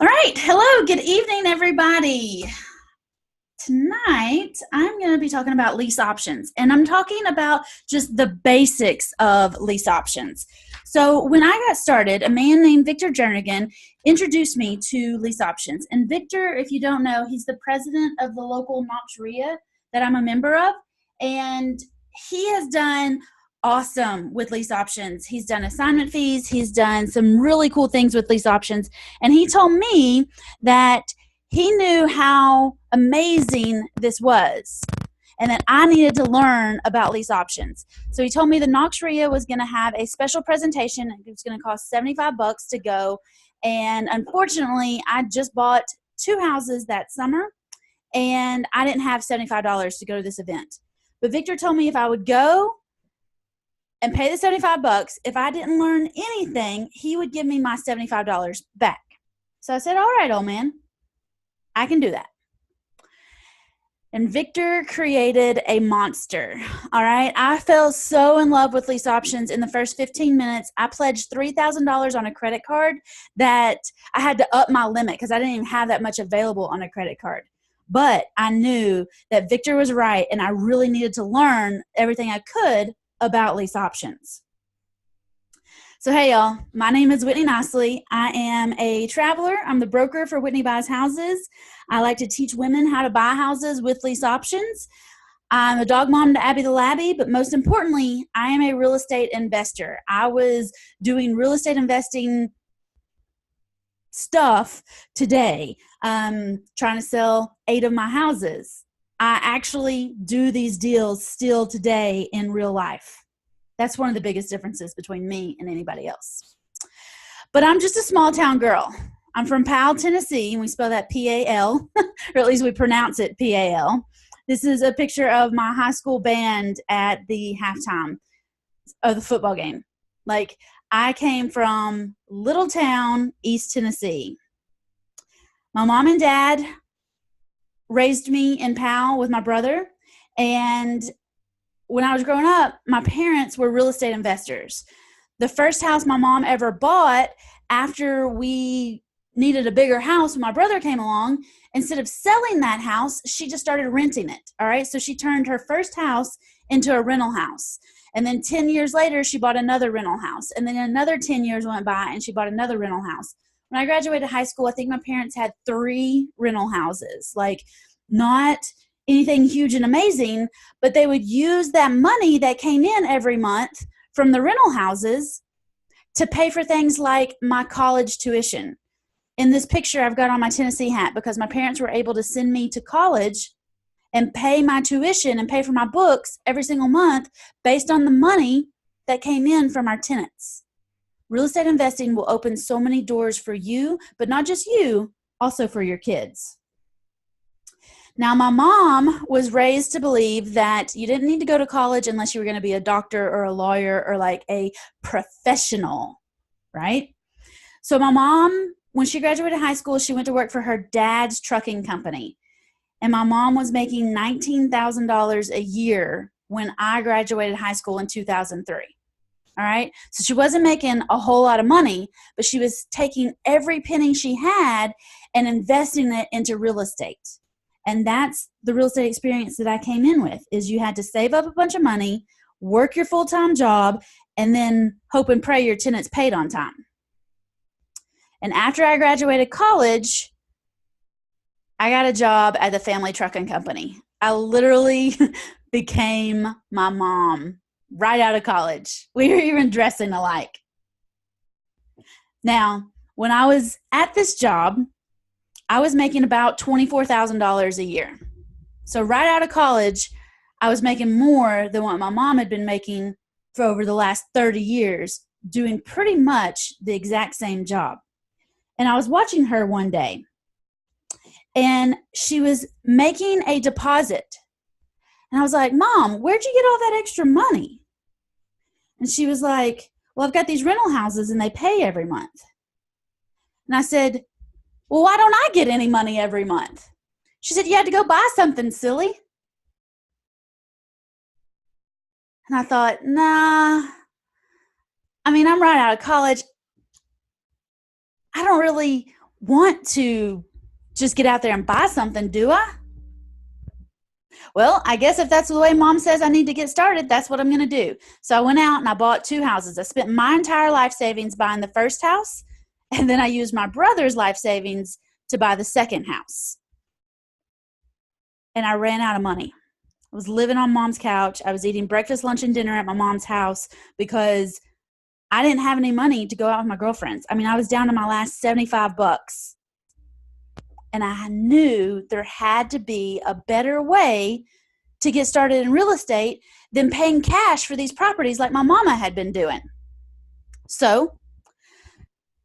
All right. Hello. Good evening, everybody. Tonight, I'm going to be talking about lease options, and I'm talking about just the basics of lease options. So, when I got started, a man named Victor Jernigan introduced me to lease options. And Victor, if you don't know, he's the president of the local Notchria that I'm a member of, and he has done awesome with lease options. He's done assignment fees, he's done some really cool things with lease options, and he told me that he knew how amazing this was and that I needed to learn about lease options. So he told me the Knox RIA was going to have a special presentation. It was going to cost $75 to go. And unfortunately, I just bought 2 houses that summer and I didn't have $75 to go to this event. But Victor told me if I would go and pay the $75, if I didn't learn anything, he would give me my $75 back. So I said, all right, old man, I can do that. And Victor created a monster. All right. I fell so in love with lease options in the first 15 minutes. I pledged $3,000 on a credit card that I had to up my limit because I didn't even have that much available on a credit card. But I knew that Victor was right, and I really needed to learn everything I could about lease options. So, hey, y'all, my name is Whitney Nicely. I am a traveler. I'm the broker for Whitney Buys Houses. I like to teach women how to buy houses with lease options. I'm a dog mom to Abby the Labby, but most importantly, I am a real estate investor. I was doing real estate investing stuff today, trying to sell 8 of my houses. I actually do these deals still today in real life. That's one of the biggest differences between me and anybody else. But I'm just a small town girl. I'm from Powell, Tennessee, and we spell that P-A-L, or at least we pronounce it P-A-L. This is a picture of my high school band at the halftime of the football game. Like, I came from little town, East Tennessee. My mom and dad raised me in Powell with my brother, and when I was growing up, my parents were real estate investors. The first house my mom ever bought after we needed a bigger house, when my brother came along, instead of selling that house, she just started renting it. All right. So she turned her first house into a rental house. And then 10 years later, she bought another rental house. And then another 10 years went by and she bought another rental house. When I graduated high school, I think my parents had 3 rental houses. Like, not anything huge and amazing, but they would use that money that came in every month from the rental houses to pay for things like my college tuition. In this picture, I've got on my Tennessee hat because my parents were able to send me to college and pay my tuition and pay for my books every single month based on the money that came in from our tenants. Real estate investing will open so many doors for you, but not just you, also for your kids. Now, my mom was raised to believe that you didn't need to go to college unless you were going to be a doctor or a lawyer or like a professional, right? So my mom, when she graduated high school, she went to work for her dad's trucking company. And my mom was making $19,000 a year when I graduated high school in 2003. All right. So she wasn't making a whole lot of money, but she was taking every penny she had and investing it into real estate. And that's the real estate experience that I came in with, is you had to save up a bunch of money, work your full-time job, and then hope and pray your tenants paid on time. And after I graduated college, I got a job at the family trucking company. I literally became my mom right out of college. We were even dressing alike. Now, when I was at this job, I was making about $24,000 a year. So right out of college, I was making more than what my mom had been making for over the last 30 years, doing pretty much the exact same job. And I was watching her one day, and she was making a deposit. And I was like, Mom, where'd you get all that extra money? And she was like, well, I've got these rental houses and they pay every month. And I said, well, why don't I get any money every month? She said, you had to go buy something, silly. And I thought, nah, I mean, I'm right out of college. I don't really want to just get out there and buy something, do I? Well, I guess if that's the way mom says I need to get started, that's what I'm going to do. So I went out and I bought 2 houses. I spent my entire life savings buying the first house, and then I used my brother's life savings to buy the second house. And I ran out of money. I was living on mom's couch. I was eating breakfast, lunch, and dinner at my mom's house because I didn't have any money to go out with my girlfriends. I mean, I was down to my last $75. And I knew there had to be a better way to get started in real estate than paying cash for these properties like my mama had been doing. So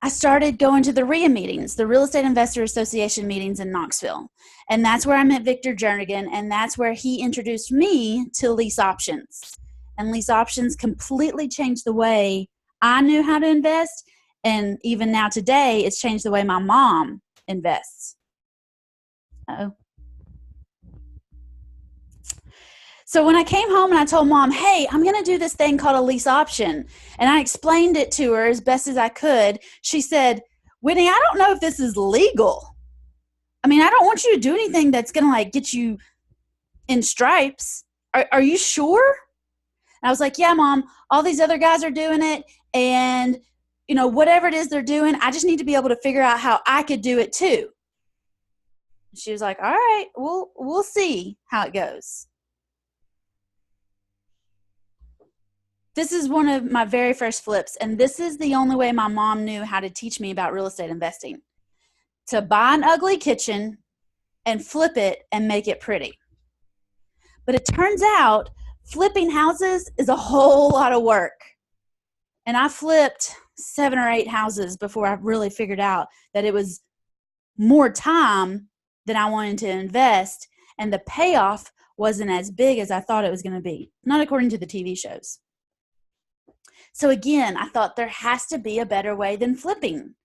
I started going to the RIA meetings, the Real Estate Investor Association meetings in Knoxville. And that's where I met Victor Jernigan, and that's where he introduced me to lease options. And lease options completely changed the way I knew how to invest. And even now today, it's changed the way my mom invests. Uh-oh. So when I came home and I told mom, hey, I'm going to do this thing called a lease option, and I explained it to her as best as I could, she said, Whitney, I don't know if this is legal. I mean, I don't want you to do anything that's going to like get you in stripes. Are you sure? And I was like, yeah, mom, all these other guys are doing it, and you know, whatever it is they're doing, I just need to be able to figure out how I could do it too. She was like, all right, we'll see how it goes. This is one of my very first flips, and this is the only way my mom knew how to teach me about real estate investing. To buy an ugly kitchen and flip it and make it pretty. But it turns out flipping houses is a whole lot of work. And I flipped 7 or 8 houses before I really figured out that it was more time than I wanted to invest, and the payoff wasn't as big as I thought it was going to be, not according to the TV shows. So again, I thought there has to be a better way than flipping.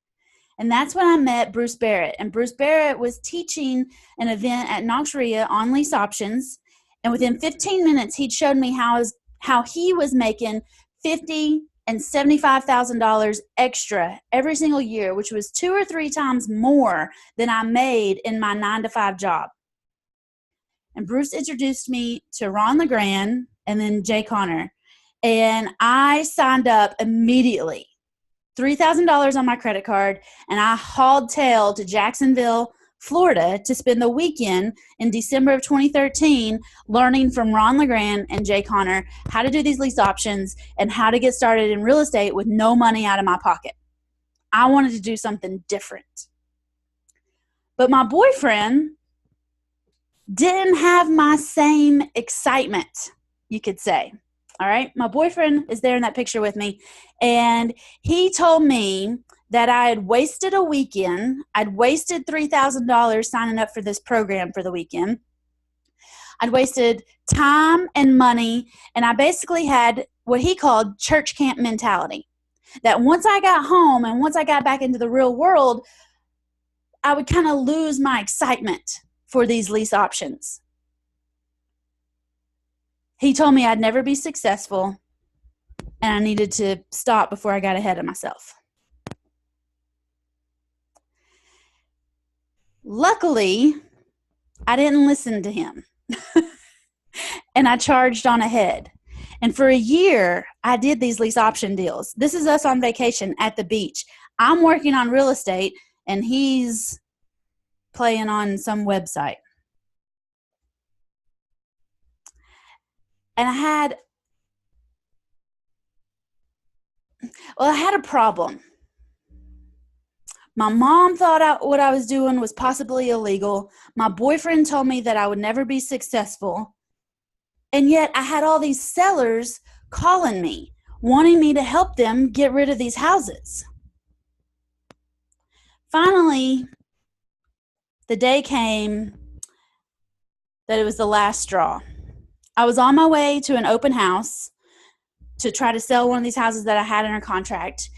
And that's when I met Bruce Barrett. And Bruce Barrett was teaching an event at Knox RIA on lease options. And within 15 minutes, he'd showed me how he was making $50,000 and $75,000 extra every single year, which was 2 or 3 times more than I made in my 9-to-5 job. And Bruce introduced me to Ron LeGrand and then Jay Connor. And I signed up immediately. $3,000 on my credit card, and I hauled tail to Jacksonville, Florida to spend the weekend in December of 2013 learning from Ron LeGrand and Jay Connor how to do these lease options and how to get started in real estate with no money out of my pocket. I wanted to do something different. But my boyfriend didn't have my same excitement, you could say. All right, my boyfriend is there in that picture with me, and he told me that I had wasted a weekend. I'd wasted $3,000 signing up for this program for the weekend. I'd wasted time and money, and I basically had what he called church camp mentality. That once I got home and once I got back into the real world, I would kind of lose my excitement for these lease options. He told me I'd never be successful, and I needed to stop before I got ahead of myself. Luckily, I didn't listen to him, and I charged on ahead. And for a year, I did these lease option deals. This is us on vacation at the beach. I'm working on real estate, and he's playing on some website. And I had a problem. My mom thought what I was doing was possibly illegal. My boyfriend told me that I would never be successful. And yet I had all these sellers calling me, wanting me to help them get rid of these houses. Finally, the day came that it was the last straw. I was on my way to an open house to try to sell one of these houses that I had under contract.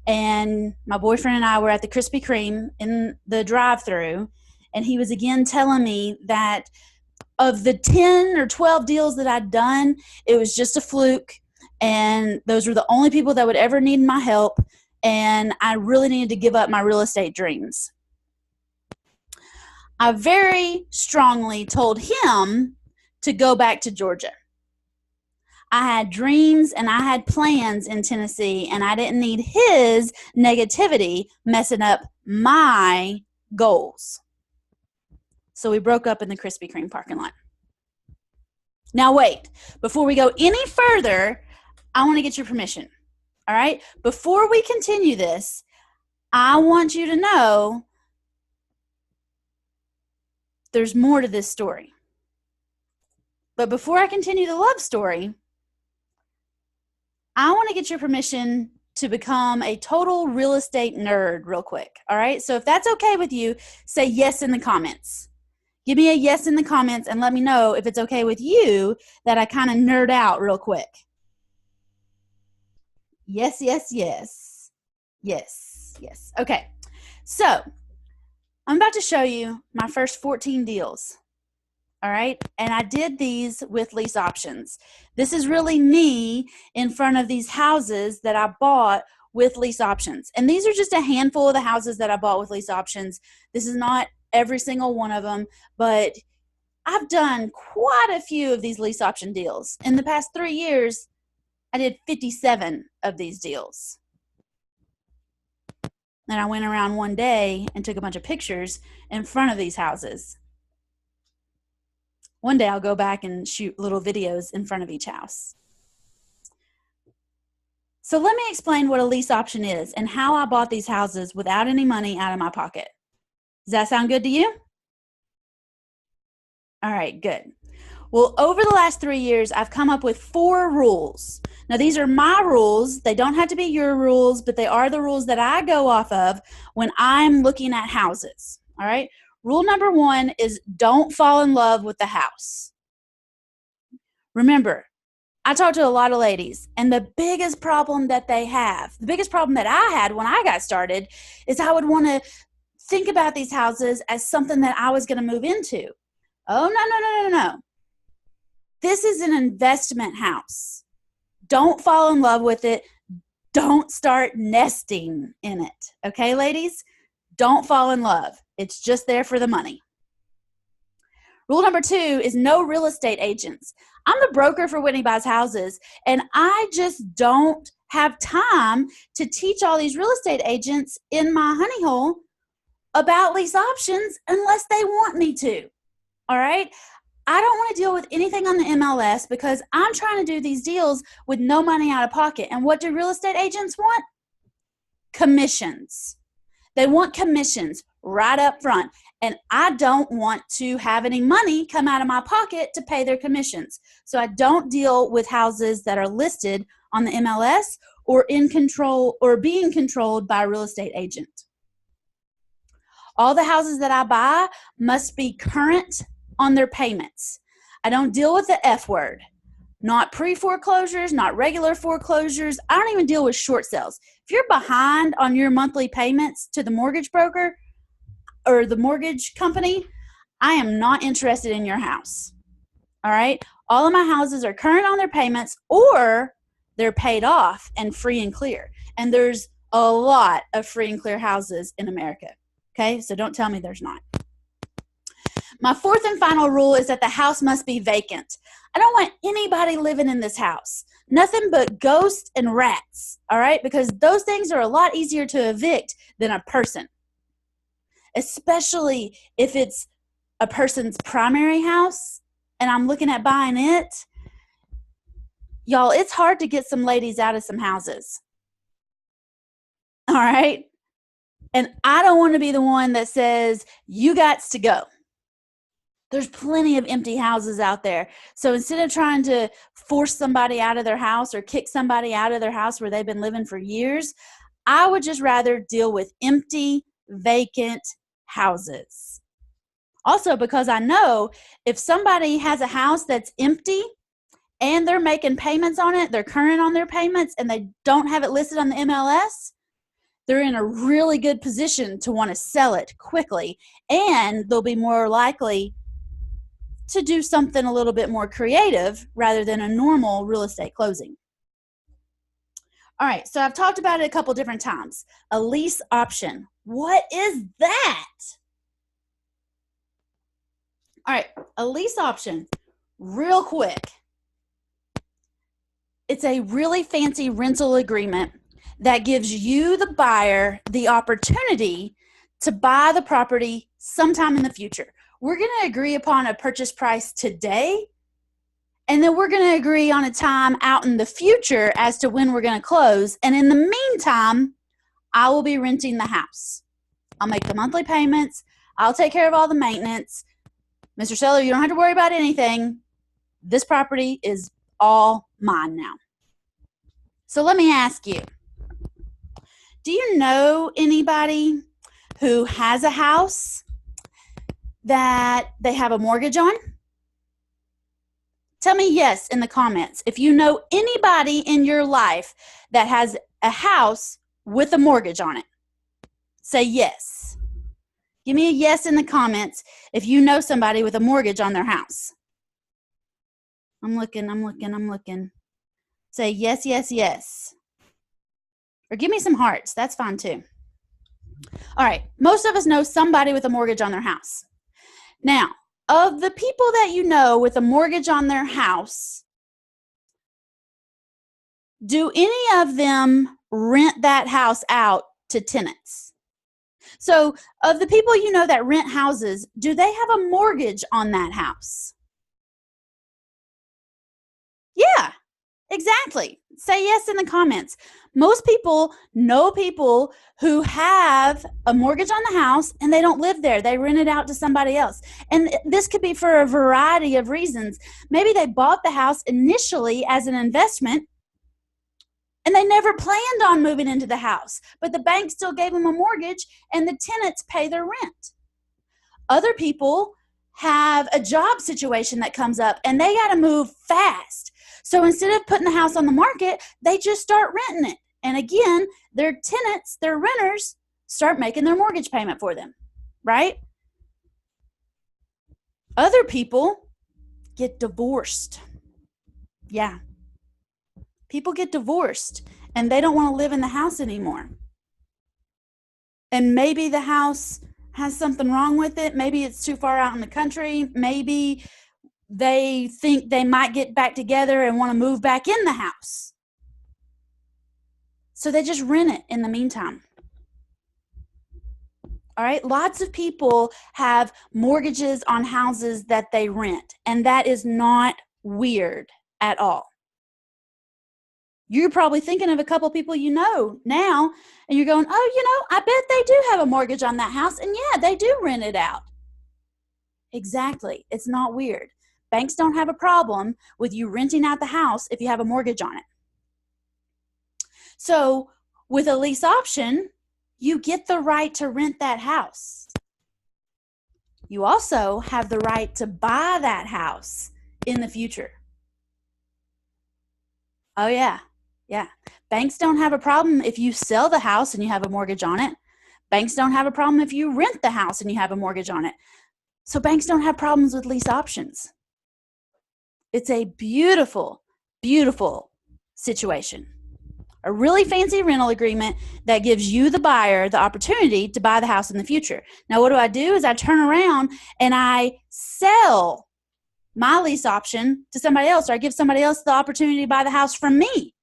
And my boyfriend and I were at the Krispy Kreme in the drive-thru, and he was again telling me that of the 10 or 12 deals that I'd done, it was just a fluke, and those were the only people that would ever need my help, and I really needed to give up my real estate dreams. I very strongly told him to go back to Georgia. I had dreams and I had plans in Tennessee, and I didn't need his negativity messing up my goals. So we broke up in the Krispy Kreme parking lot. Now wait, before we go any further, I want to get your permission. All right? Before we continue this, I want you to know there's more to this story. But before I continue the love story, I want to get your permission to become a total real estate nerd real quick. All right? So if that's okay with you, say yes in the comments. Give me a yes in the comments and let me know if it's okay with you that I kind of nerd out real quick. Yes, yes, yes. Yes, yes. Okay. So I'm about to show you my first 14 deals. All right. And I did these with lease options. This is really me in front of these houses that I bought with lease options. And these are just a handful of the houses that I bought with lease options. This is not every single one of them, but I've done quite a few of these lease option deals. In the past 3 years, I did 57 of these deals. Then I went around one day and took a bunch of pictures in front of these houses. One day I'll go back and shoot little videos in front of each house. So let me explain what a lease option is and how I bought these houses without any money out of my pocket. Does that sound good to you? All right, good. Well, over the last 3 years, I've come up with 4 rules. Now, these are my rules. They don't have to be your rules, but they are the rules that I go off of when I'm looking at houses. All right? Rule number 1 is don't fall in love with the house. Remember, I talk to a lot of ladies, and the biggest problem that they have, the biggest problem that I had when I got started, is I would want to think about these houses as something that I was going to move into. Oh, no. This is an investment house. Don't fall in love with it. Don't start nesting in it. Okay, ladies? Don't fall in love. It's just there for the money. Rule number 2 is no real estate agents. I'm the broker for Whitney Buys Houses, and I just don't have time to teach all these real estate agents in my honey hole about lease options unless they want me to. All right? I don't want to deal with anything on the MLS because I'm trying to do these deals with no money out of pocket. And what do real estate agents want? Commissions. They want commissions right up front. And I don't want to have any money come out of my pocket to pay their commissions. So I don't deal with houses that are listed on the MLS or in control or being controlled by a real estate agent. All the houses that I buy must be current on their payments. I don't deal with the F word. Not pre-foreclosures, not regular foreclosures. I don't even deal with short sales. If you're behind on your monthly payments to the mortgage broker or the mortgage company, I am not interested in your house. All right? All of my houses are current on their payments or they're paid off and free and clear. And there's a lot of free and clear houses in America. Okay? So don't tell me there's not. My 4th and final rule is that the house must be vacant. I don't want anybody living in this house. Nothing but ghosts and rats, all right? Because those things are a lot easier to evict than a person, especially if it's a person's primary house and I'm looking at buying it. Y'all, it's hard to get some ladies out of some houses, all right? And I don't want to be the one that says, you got to go. There's plenty of empty houses out there. So instead of trying to force somebody out of their house or kick somebody out of their house where they've been living for years, I would just rather deal with empty, vacant houses. Also, because I know if somebody has a house that's empty and they're making payments on it, they're current on their payments, and they don't have it listed on the MLS, they're in a really good position to want to sell it quickly, and they'll be more likely to do something a little bit more creative rather than a normal real estate closing. All right, so I've talked about it a couple different times. A lease option. What is that? All right, a lease option, real quick. It's a really fancy rental agreement that gives you, the buyer, the opportunity to buy the property sometime in the future. We're going to agree upon a purchase price today, and then we're going to agree on a time out in the future as to when we're going to close. And in the meantime, I will be renting the house. I'll make the monthly payments. I'll take care of all the maintenance. Mr. Seller, you don't have to worry about anything. This property is all mine now. So let me ask you, do you know anybody who has a house that they have a mortgage on? Tell me yes in the comments if you know anybody in your life that has a house with a mortgage on it. Say yes. Give me a yes in the comments if you know somebody with a mortgage on their house. I'm looking. Say yes, yes, yes. Or give me some hearts. That's fine too. All right. Most of us know somebody with a mortgage on their house. Now, of the people that you know with a mortgage on their house, do any of them rent that house out to tenants? So, of the people you know that rent houses, do they have a mortgage on that house? Yeah, exactly. Say yes in the comments. Most people know people who have a mortgage on the house and they don't live there. They rent it out to somebody else. And this could be for a variety of reasons. Maybe they bought the house initially as an investment and they never planned on moving into the house, but the bank still gave them a mortgage and the tenants pay their rent. Other people have a job situation that comes up and they got to move fast. So instead of putting the house on the market, they just start renting it. And again, their tenants, their renters, start making their mortgage payment for them, right? Other people get divorced. Yeah. People get divorced and they don't want to live in the house anymore. And maybe the house has something wrong with it. Maybe it's too far out in the country. Maybe they think they might get back together and want to move back in the house. So they just rent it in the meantime. All right. Lots of people have mortgages on houses that they rent, and that is not weird at all. You're probably thinking of a couple people you know now, and you're going, oh, I bet they do have a mortgage on that house, and yeah, they do rent it out. Exactly. It's not weird. Banks don't have a problem with you renting out the house if you have a mortgage on it. So with a lease option, you get the right to rent that house. You also have the right to buy that house in the future. Oh, yeah. Yeah. Banks don't have a problem if you sell the house and you have a mortgage on it. Banks don't have a problem if you rent the house and you have a mortgage on it. So banks don't have problems with lease options. It's a beautiful, beautiful situation. A really fancy rental agreement that gives you, the buyer, the opportunity to buy the house in the future. Now, what do? Is I turn around and I sell my lease option to somebody else, or I give somebody else the opportunity to buy the house from me.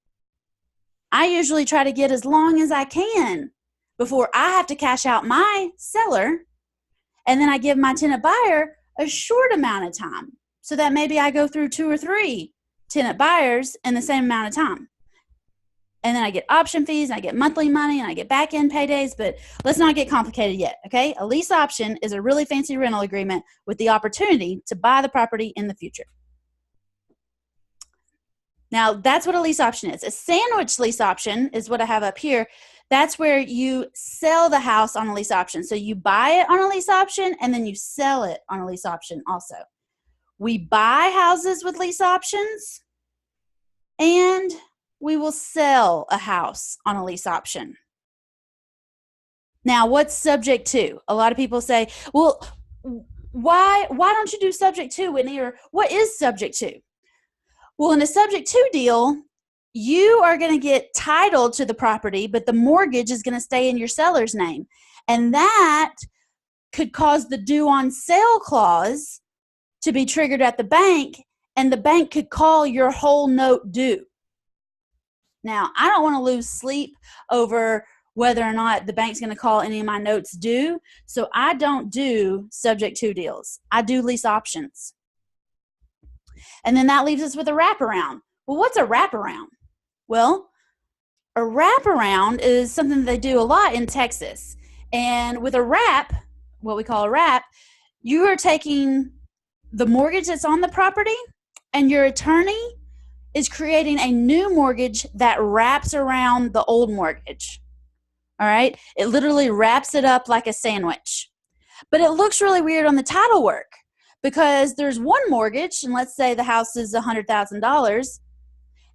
I usually try to get as long as I can before I have to cash out my seller, and then I give my tenant buyer a short amount of time so that maybe I go through 2 or 3 tenant buyers in the same amount of time. And then I get option fees, and I get monthly money, and I get back-end paydays, but let's not get complicated yet, okay? A lease option is a really fancy rental agreement with the opportunity to buy the property in the future. Now, that's what a lease option is. A sandwich lease option is what I have up here. That's where you sell the house on a lease option. So you buy it on a lease option, and then you sell it on a lease option also. We buy houses with lease options, and we will sell a house on a lease option. Now, what's subject to? A lot of people say, well, why don't you do subject to, Whitney? Or what is subject to? Well, in a subject to deal, you are going to get title to the property, but the mortgage is going to stay in your seller's name. And that could cause the due on sale clause to be triggered at the bank, and the bank could call your whole note due. Now, I don't want to lose sleep over whether or not the bank's going to call any of my notes due, so I don't do subject to deals. I do lease options. And then that leaves us with a wraparound. Well, what's a wraparound? Well, a wraparound is something that they do a lot in Texas. And with a wrap, what we call a wrap, you are taking the mortgage that's on the property, and your attorney is creating a new mortgage that wraps around the old mortgage. All right? It literally wraps it up like a sandwich. But it looks really weird on the title work because there's one mortgage, and let's say the house is $100,000,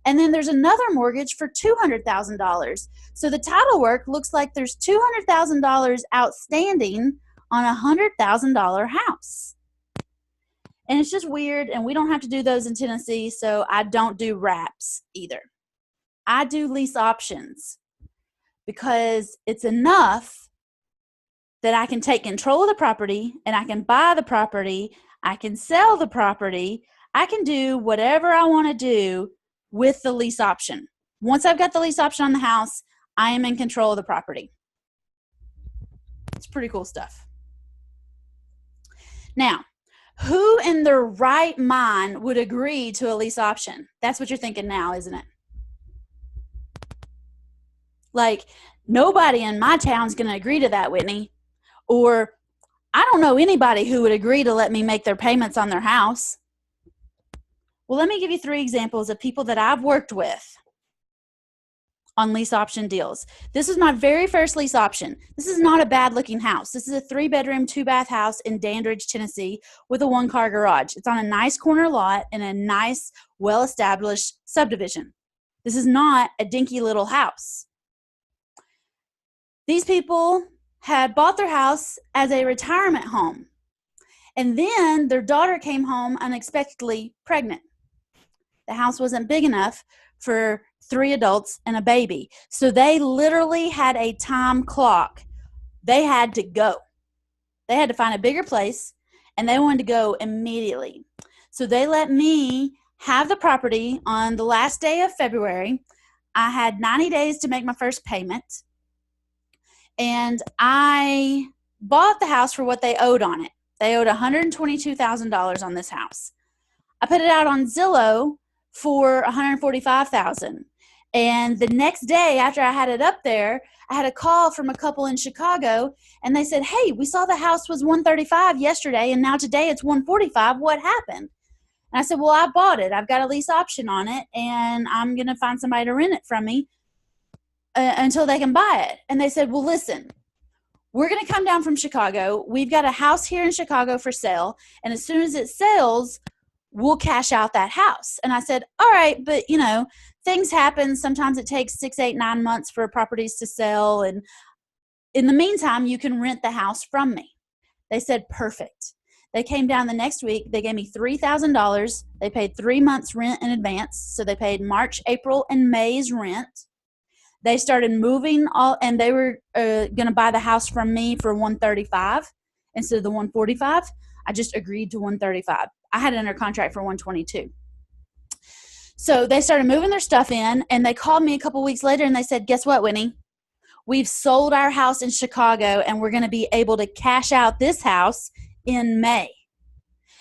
and then there's another mortgage for $200,000. So the title work looks like there's $200,000 outstanding on a $100,000 house. And it's just weird, and we don't have to do those in Tennessee, so I don't do wraps either. I do lease options because it's enough that I can take control of the property, and I can buy the property, I can sell the property, I can do whatever I want to do with the lease option. Once I've got the lease option on the house, I am in control of the property. It's pretty cool stuff. Now, who in their right mind would agree to a lease option? That's what you're thinking now, isn't it? Like, nobody in my town's going to agree to that, Whitney. Or, I don't know anybody who would agree to let me make their payments on their house. Well, let me give you 3 examples of people that I've worked with on lease option deals. This is my very first lease option. This is not a bad looking house. This is a 3-bedroom, 2-bath house in Dandridge, Tennessee with a 1-car garage. It's on a nice corner lot in a nice, well-established subdivision. This is not a dinky little house. These people had bought their house as a retirement home. And then their daughter came home unexpectedly pregnant. The house wasn't big enough for 3 adults and a baby. So they literally had a time clock. They had to go. They had to find a bigger place, and they wanted to go immediately. So they let me have the property on the last day of February. I had 90 days to make my first payment, and I bought the house for what they owed on it. They owed $122,000 on this house. I put it out on Zillow for $145,000. And the next day after I had it up there, I had a call from a couple in Chicago, and they said, "Hey, we saw the house was $135 yesterday, and now today it's $145. What happened?" And I said, "Well, I bought it. I've got a lease option on it, and I'm going to find somebody to rent it from me until they can buy it." And they said, "Well, listen, we're going to come down from Chicago. We've got a house here in Chicago for sale, and as soon as it sells, we'll cash out that house." And I said, "All right, but things happen. Sometimes it takes 6, 8, 9 months for properties to sell. And in the meantime, you can rent the house from me." They said, "Perfect." They came down the next week. They gave me $3,000. They paid 3 months rent in advance. So they paid March, April, and May's rent. They started moving and they were going to buy the house from me for $135 instead of the $145. I just agreed to $135. I had it under contract for $122. So they started moving their stuff in, and they called me a couple weeks later, and they said, "Guess what, Whitney? We've sold our house in Chicago, and we're going to be able to cash out this house in May."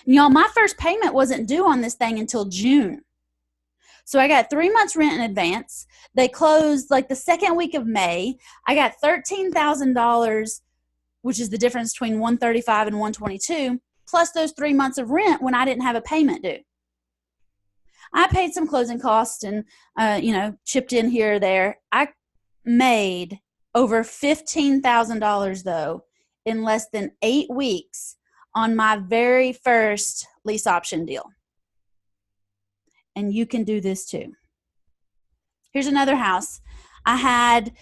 And y'all, my first payment wasn't due on this thing until June. So I got 3 months rent in advance. They closed like the second week of May. I got $13,000, which is the difference between $135 and $122, plus those 3 months of rent when I didn't have a payment due. I paid some closing costs and, chipped in here or there. I made over $15,000, though, in less than 8 weeks on my very first lease option deal. And you can do this too. Here's another house. I had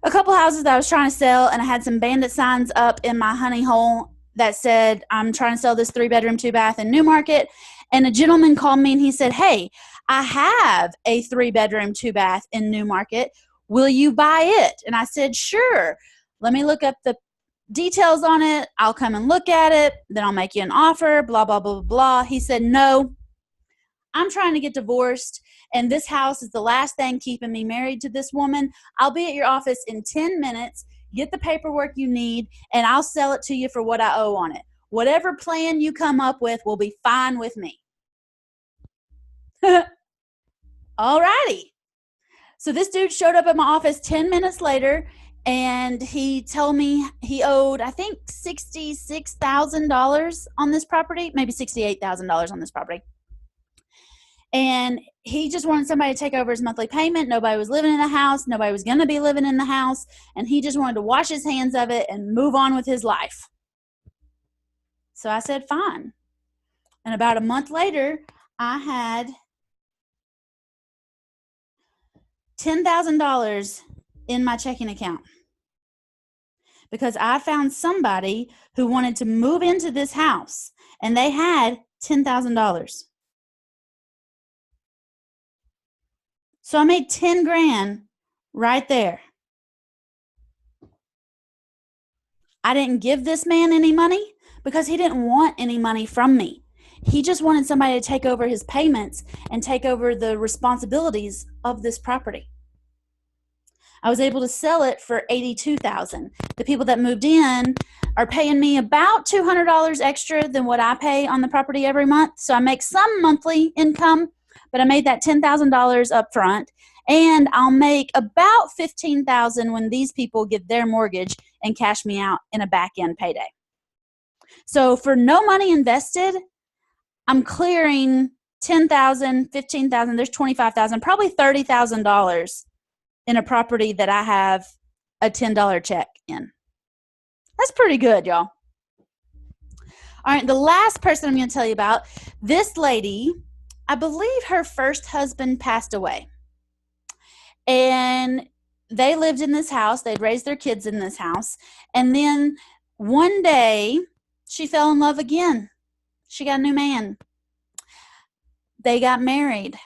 a couple houses that I was trying to sell, and I had some bandit signs up in my honey hole that said, "I'm trying to sell this 3-bedroom, 2-bath in Newmarket." And a gentleman called me and he said, "Hey, I have a 3-bedroom, 2-bath in Newmarket. Will you buy it?" And I said, "Sure. Let me look up the details on it. I'll come and look at it. Then I'll make you an offer, blah, blah, blah, blah. He said, no, I'm trying to get divorced, and this house is the last thing keeping me married to this woman. I'll be at your office in 10 minutes. Get the paperwork you need, and I'll sell it to you for what I owe on it. Whatever plan you come up with will be fine with me. All righty. So this dude showed up at my office 10 minutes later, and he told me he owed, I think, $66,000 on this property, maybe $68,000 on this property. And he just wanted somebody to take over his monthly payment. Nobody was living in the house. Nobody was going to be living in the house. And he just wanted to wash his hands of it and move on with his life. So I said, fine. And about a month later, I had $10,000 in my checking account because I found somebody who wanted to move into this house, and they had $10,000. So I made 10 grand right there. I didn't give this man any money because he didn't want any money from me. He just wanted somebody to take over his payments and take over the responsibilities of this property. I was able to sell it for $82,000. The people that moved in are paying me about $200 extra than what I pay on the property every month. So I make some monthly income, but I made that $10,000 up front, and I'll make about $15,000 when these people get their mortgage and cash me out in a back-end payday. So for no money invested, I'm clearing $10,000, $15,000, there's $25,000, probably $30,000 in a property that I have a $10 check in. That's pretty good, y'all. All right, the last person I'm going to tell you about, this lady, I believe her first husband passed away. And they lived in this house. They'd raised their kids in this house. And then one day, she fell in love again. She got a new man. They got married.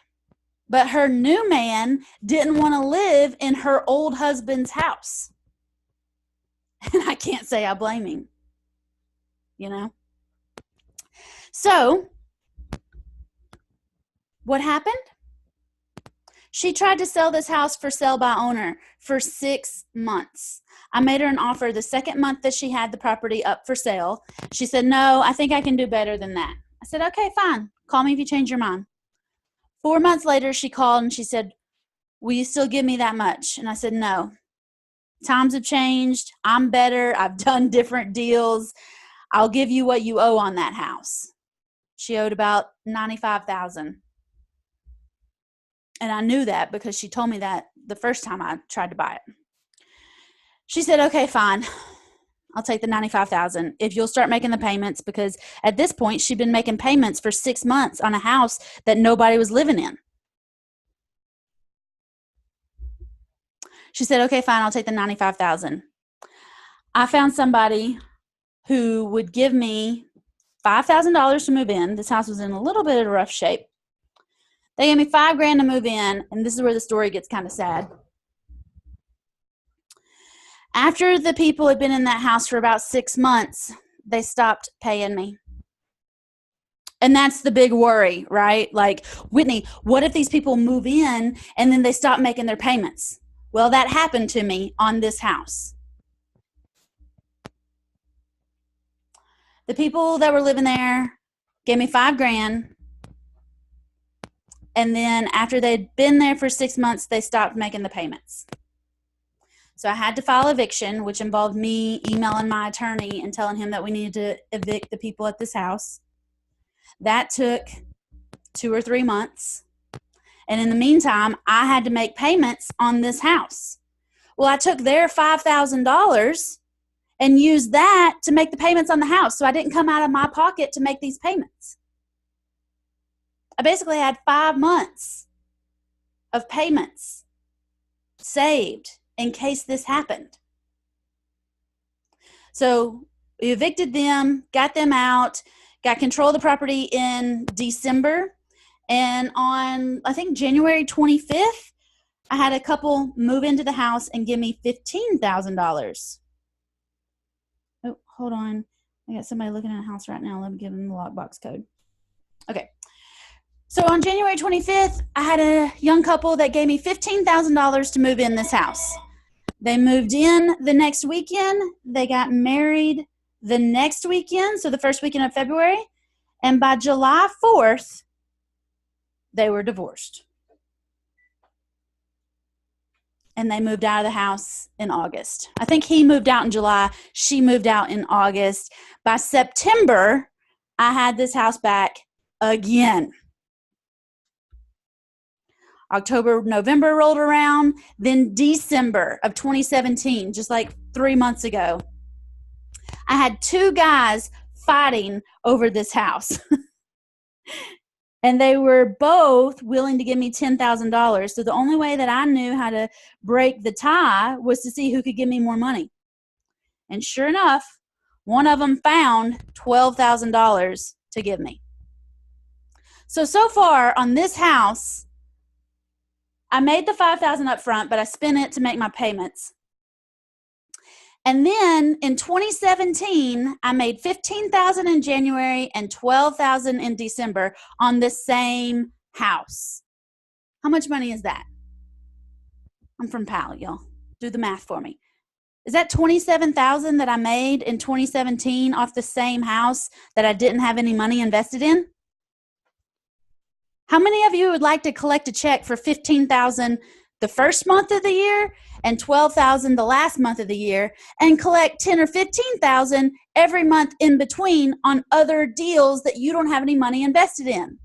But her new man didn't want to live in her old husband's house. And I can't say I blame him, you know. So, what happened? She tried to sell this house for sale by owner for 6 months. I made her an offer the second month that she had the property up for sale. She said, no, I think I can do better than that. I said, okay, fine. Call me if you change your mind. 4 months later, she called and she said, will you still give me that much? And I said, no. Times have changed. I'm better. I've done different deals. I'll give you what you owe on that house. She owed about $95,000. And I knew that because she told me that the first time I tried to buy it. She said, okay, fine. I'll take the $95,000 if you'll start making the payments, because at this point she'd been making payments for 6 months on a house that nobody was living in. She said, okay, fine, I'll take the $95,000. I found somebody who would give me $5,000 to move in. This house was in a little bit of rough shape. They gave me $5,000 to move in, and this is where the story gets kind of sad. After the people had been in that house for about 6 months, they stopped paying me. And that's the big worry, right? Like, Whitney, what if these people move in and then they stop making their payments? Well, that happened to me on this house. The people that were living there gave me $5,000. And then after they'd been there for 6 months, they stopped making the payments. So I had to file eviction, which involved me emailing my attorney and telling him that we needed to evict the people at this house. That took 2 or 3 months. And in the meantime, I had to make payments on this house. Well, I took their $5,000 and used that to make the payments on the house. So I didn't come out of my pocket to make these payments. I basically had 5 months of payments saved in case this happened. So we evicted them, got them out, got control of the property in December. And on, I think, January 25th, I had a couple move into the house and give me $15,000. Oh, hold on. I got somebody looking at a house right now. Let me give them the lockbox code. Okay. So on January 25th, I had a young couple that gave me $15,000 to move in this house. They moved in the next weekend. They got married the next weekend, so the first weekend of February. And by July 4th, they were divorced. And they moved out of the house in August. I think he moved out in July. She moved out in August. By September, I had this house back again. October, November rolled around. Then December of 2017, just like 3 months ago, I had two guys fighting over this house. And they were both willing to give me $10,000. So the only way that I knew how to break the tie was to see who could give me more money. And sure enough, one of them found $12,000 to give me. So far on this house, I made the $5,000 up front, but I spent it to make my payments. And then in 2017, I made $15,000 in January and $12,000 in December on the same house. How much money is that? I'm from PAL, y'all. Do the math for me. Is that $27,000 that I made in 2017 off the same house that I didn't have any money invested in? How many of you would like to collect a check for $15,000 the first month of the year and $12,000 the last month of the year, and collect $10,000 or $15,000 every month in between on other deals that you don't have any money invested in?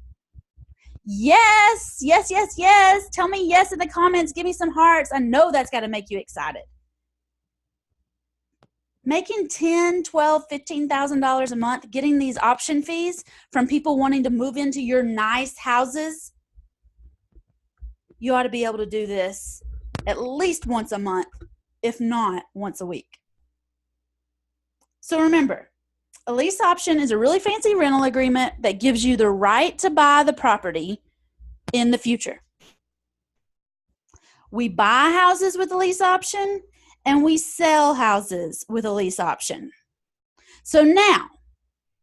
Yes, yes, yes, yes. Tell me yes in the comments. Give me some hearts. I know that's got to make you excited. Making $10,000, $12,000, $15,000 a month, getting these option fees from people wanting to move into your nice houses. You ought to be able to do this at least once a month, if not once a week. So remember, a lease option is a really fancy rental agreement that gives you the right to buy the property in the future. We buy houses with a lease option, and we sell houses with a lease option. So now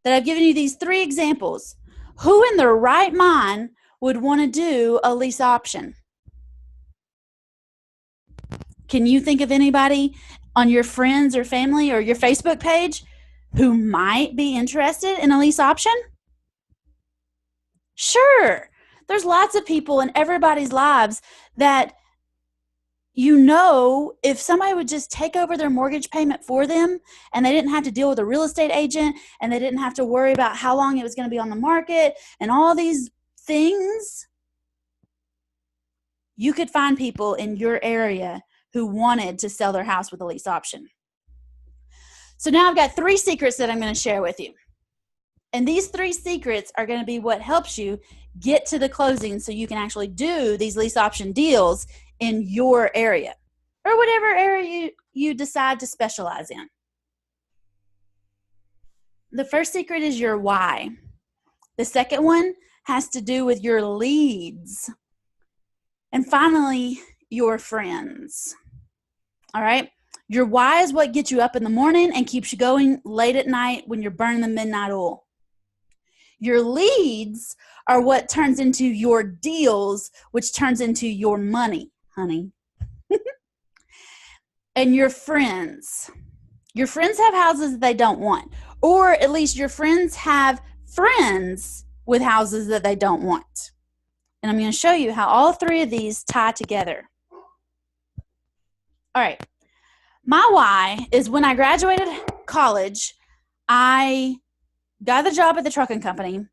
that I've given you these 3 examples, who in their right mind would want to do a lease option? Can you think of anybody on your friends or family or your Facebook page who might be interested in a lease option? Sure. There's lots of people in everybody's lives that if somebody would just take over their mortgage payment for them and they didn't have to deal with a real estate agent and they didn't have to worry about how long it was going to be on the market and all these things, you could find people in your area who wanted to sell their house with a lease option. So now I've got 3 secrets that I'm going to share with you. And these 3 secrets are going to be what helps you get to the closing so you can actually do these lease option deals in your area or whatever area you decide to specialize in. The first secret is your why. The second one has to do with your leads. And finally, your friends. All right? Your why is what gets you up in the morning and keeps you going late at night when you're burning the midnight oil. Your leads are what turns into your deals, which turns into your money, honey. And your friends. Your friends have houses that they don't want. Or at least your friends have friends with houses that they don't want. And I'm going to show you how all 3 of these tie together. All right. My why is when I graduated college, I got the job at the trucking company,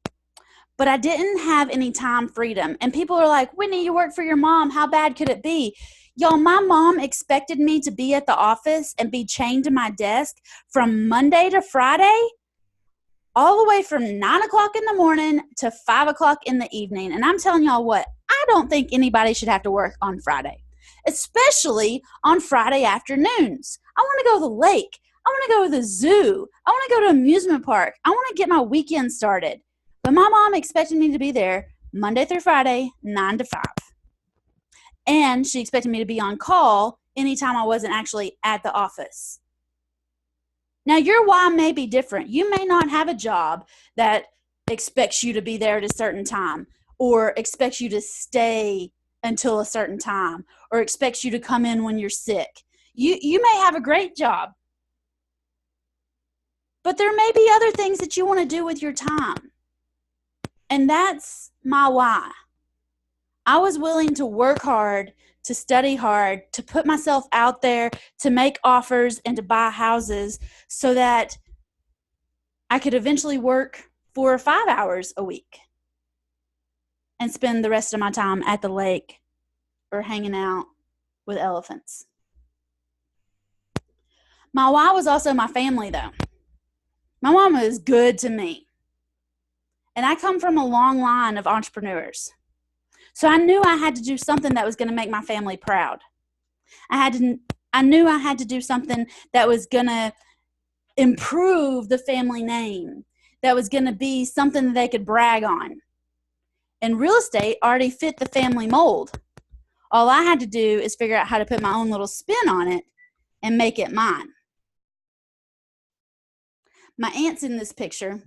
but I didn't have any time freedom. And people are like, Whitney, you work for your mom. How bad could it be? Y'all, my mom expected me to be at the office and be chained to my desk from Monday to Friday, all the way from 9 o'clock in the morning to 5 o'clock in the evening. And I'm telling y'all what, I don't think anybody should have to work on Friday, especially on Friday afternoons. I want to go to the lake. I want to go to the zoo. I want to go to an amusement park. I want to get my weekend started. But my mom expected me to be there Monday through Friday, 9 to 5. And she expected me to be on call anytime I wasn't actually at the office. Now, your why may be different. You may not have a job that expects you to be there at a certain time, or expects you to stay until a certain time, or expects you to come in when you're sick. You may have a great job, but there may be other things that you want to do with your time. And that's my why. I was willing to work hard, to study hard, to put myself out there, to make offers and to buy houses so that I could eventually work 4 or 5 hours a week and spend the rest of my time at the lake or hanging out with elephants. My why was also my family, though. My mom was good to me. And I come from a long line of entrepreneurs. So I knew I had to do something that was going to make my family proud. I knew I had to do something that was going to improve the family name, that was going to be something that they could brag on. And real estate already fit the family mold. All I had to do is figure out how to put my own little spin on it and make it mine. My aunt's in this picture,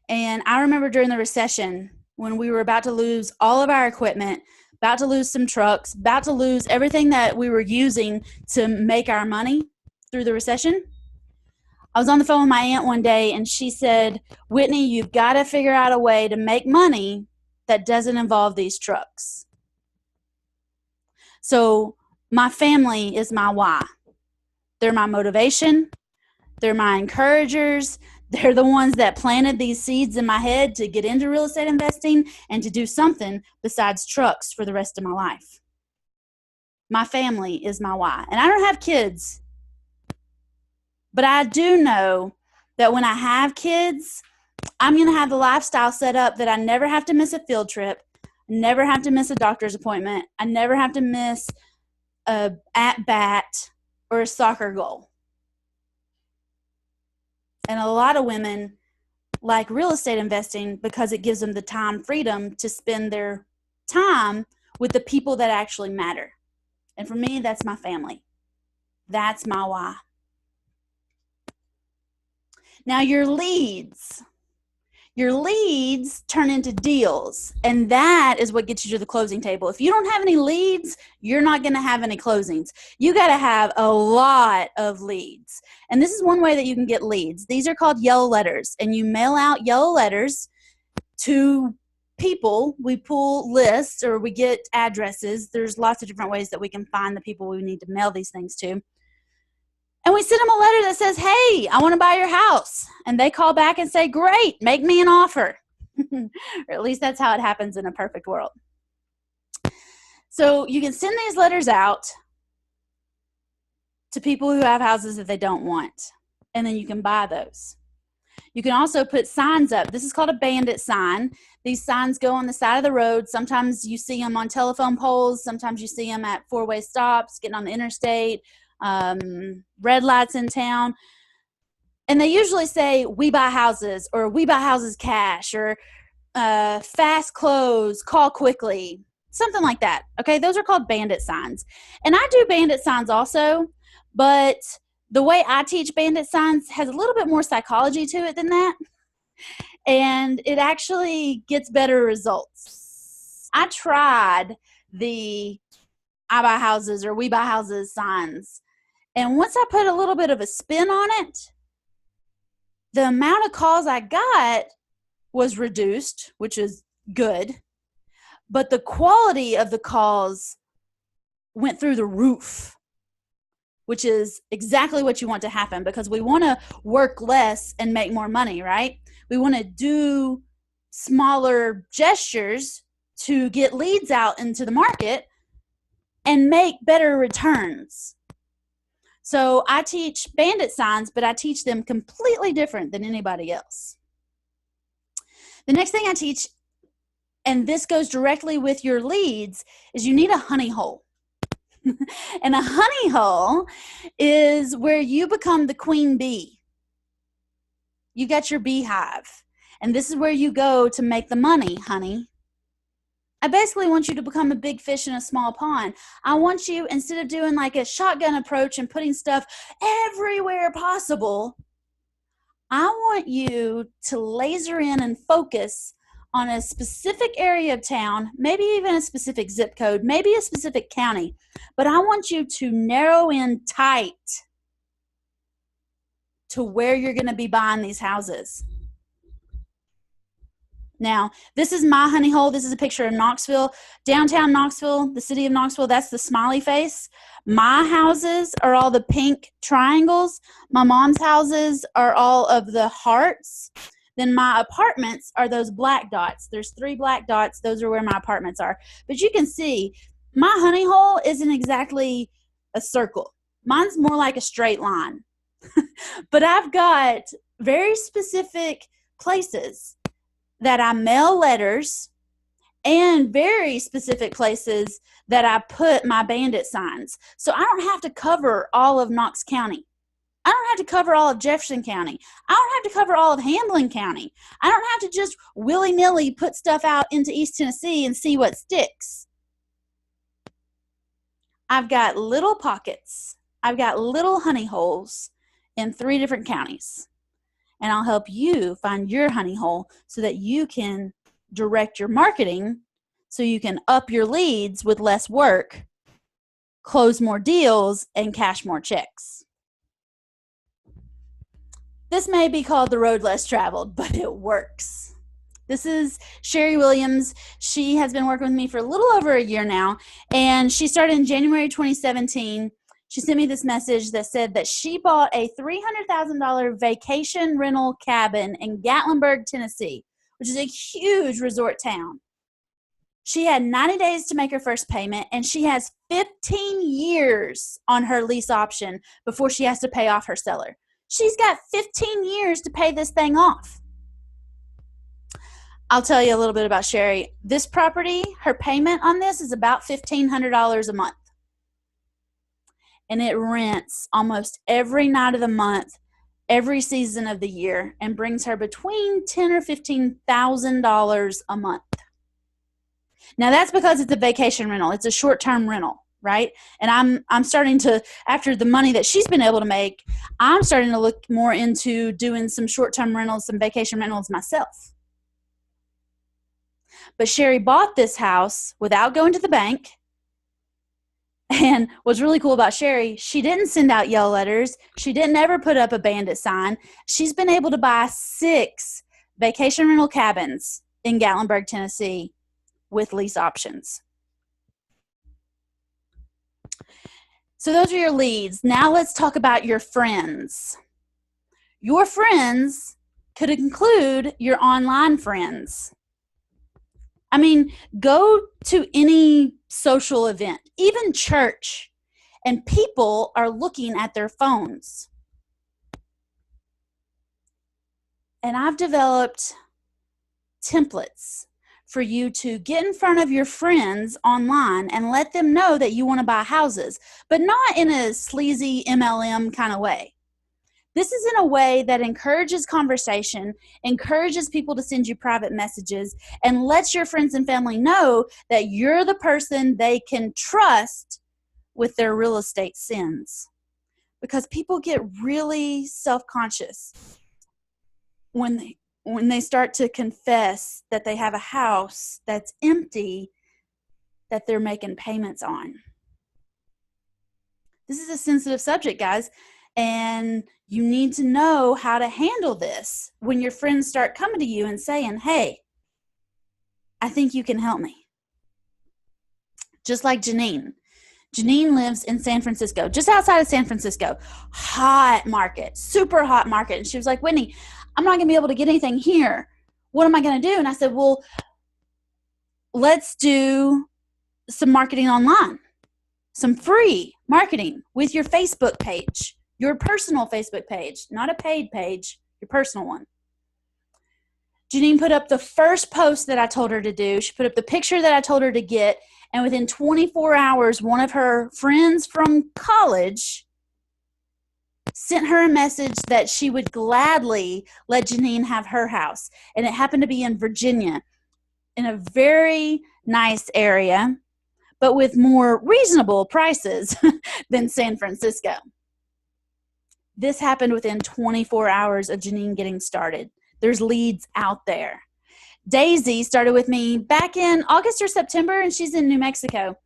and I remember during the recession when we were about to lose all of our equipment, about to lose some trucks, about to lose everything that we were using to make our money through the recession. I was on the phone with my aunt one day, and she said, "Whitney, you've got to figure out a way to make money that doesn't involve these trucks." So my family is my why. They're my motivation. They're my encouragers. They're the ones that planted these seeds in my head to get into real estate investing and to do something besides trucks for the rest of my life. My family is my why. And I don't have kids, but I do know that when I have kids, I'm going to have the lifestyle set up that I never have to miss a field trip, never have to miss a doctor's appointment, I never have to miss a at-bat or a soccer goal. And a lot of women like real estate investing because it gives them the time freedom to spend their time with the people that actually matter. And for me, that's my family. That's my why. Now, your leads turn into deals, and that is what gets you to the closing table. If you don't have any leads, you're not going to have any closings. You got to have a lot of leads. And this is one way that you can get leads. These are called yellow letters, and you mail out yellow letters to people. We pull lists or we get addresses. There's lots of different ways that we can find the people we need to mail these things to. And we send them a letter that says, "Hey, I want to buy your house." And they call back and say, "Great, make me an offer." Or at least that's how it happens in a perfect world. So you can send these letters out to people who have houses that they don't want. And then you can buy those. You can also put signs up. This is called a bandit sign. These signs go on the side of the road. Sometimes you see them on telephone poles. Sometimes you see them at four-way stops, getting on the interstate. Red lights in town, and they usually say "We buy houses" or "We buy houses cash" or "Fast close, call quickly," something like that. Okay, those are called bandit signs. And I do bandit signs also, but the way I teach bandit signs has a little bit more psychology to it than that, and it actually gets better results. I tried the "I buy houses" or "We buy houses" signs. And once I put a little bit of a spin on it, the amount of calls I got was reduced, which is good. But the quality of the calls went through the roof, which is exactly what you want to happen, because we want to work less and make more money, right? We want to do smaller gestures to get leads out into the market and make better returns. So I teach bandit signs, but I teach them completely different than anybody else. The next thing I teach, and this goes directly with your leads, is you need a honey hole. And a honey hole is where you become the queen bee. You got your beehive, and this is where you go to make the money, honey. I basically want you to become a big fish in a small pond. I want you, instead of doing like a shotgun approach and putting stuff everywhere possible, want you to laser in and focus on a specific area of town, maybe even a specific zip code, maybe a specific county, but I want you to narrow in tight to where you're going to be buying these houses. Now, this is my honey hole. This is a picture of Knoxville, downtown Knoxville, the city of Knoxville. That's the smiley face. My houses are all the pink triangles. My mom's houses are all of the hearts. Then my apartments are those black dots. There's 3 black dots. Those are where my apartments are. But you can see my honey hole isn't exactly a circle. Mine's more like a straight line. But I've got very specific places that I mail letters and very specific places that I put my bandit signs. So I don't have to cover all of Knox County. I don't have to cover all of Jefferson County. I don't have to cover all of Hamlin County. I don't have to just willy-nilly put stuff out into East Tennessee and see what sticks. I've got little pockets. I've got little honey holes in 3 different counties. And I'll help you find your honey hole so that you can direct your marketing so you can up your leads with less work, close more deals, and cash more checks. This may be called the road less traveled, but it works. This is Sherry Williams. She has been working with me for a little over a year now, and she started in January 2017. She sent me this message that said that she bought a $300,000 vacation rental cabin in Gatlinburg, Tennessee, which is a huge resort town. She had 90 days to make her first payment, and she has 15 years on her lease option before she has to pay off her seller. She's got 15 years to pay this thing off. I'll tell you a little bit about Sherry. This property, her payment on this is about $1,500 a month. And it rents almost every night of the month, every season of the year, and brings her between $10,000 or $15,000 a month. Now that's because it's a vacation rental. It's a short-term rental, right? And I'm starting to, after the money that she's been able to make, I'm starting to look more into doing some short-term rentals, some vacation rentals myself. But Sherry bought this house without going to the bank. And what's really cool about Sherry, she didn't send out yellow letters. She didn't ever put up a bandit sign. She's been able to buy 6 vacation rental cabins in Gatlinburg, Tennessee with lease options. So those are your leads. Now let's talk about your friends. Your friends could include your online friends. I mean, go to any social event, even church, and people are looking at their phones. And I've developed templates for you to get in front of your friends online and let them know that you want to buy houses, but not in a sleazy MLM kind of way. This is in a way that encourages conversation, encourages people to send you private messages, and lets your friends and family know that you're the person they can trust with their real estate sins. Because people get really self-conscious when they start to confess that they have a house that's empty that they're making payments on. This is a sensitive subject, guys. And you need to know how to handle this when your friends start coming to you and saying, hey, I think you can help me. Just like Janine. Janine lives in San Francisco, just outside of San Francisco. Hot market, super hot market. And she was like, Whitney, I'm not going to be able to get anything here. What am I going to do? And I said, well, let's do some marketing online, some free marketing with your Facebook page. Your personal Facebook page, not a paid page, your personal one. Janine put up the first post that I told her to do. She put up the picture that I told her to get, and within 24 hours, one of her friends from college sent her a message that she would gladly let Janine have her house. And it happened to be in Virginia, in a very nice area, but with more reasonable prices than San Francisco. This happened within 24 hours of Janine getting started. There's leads out there. Daisy started with me back in August or September, and she's in New Mexico.